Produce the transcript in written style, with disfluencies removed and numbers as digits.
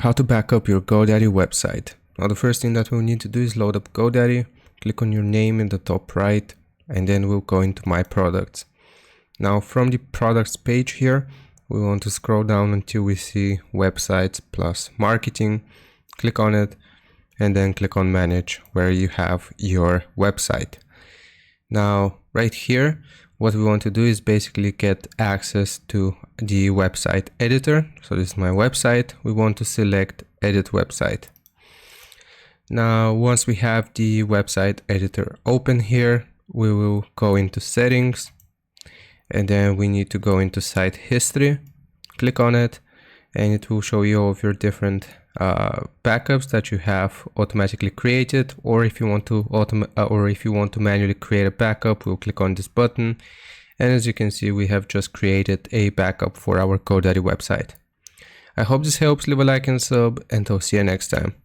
How to back up your GoDaddy website. Now the first thing that we'll need to do is load up GoDaddy, click on your name in the top right, and then we'll go into My Products. Now from the products page here, we want to scroll down until we see Websites plus Marketing. Click on it and then click on Manage, where you have your website. Now right here, what we want to do is basically get access to the website editor. So this is my website. We want to select Edit Website. Now, once we have the website editor open here, we will go into Settings, and then we need to go into Site History. Click on it, and it will show you all of your different backups that you have automatically created, or if you want to manually create a backup, we'll click on this button. And as you can see, we have just created a backup for our GoDaddy website. I hope this helps. Leave a like and sub, and I'll see you next time.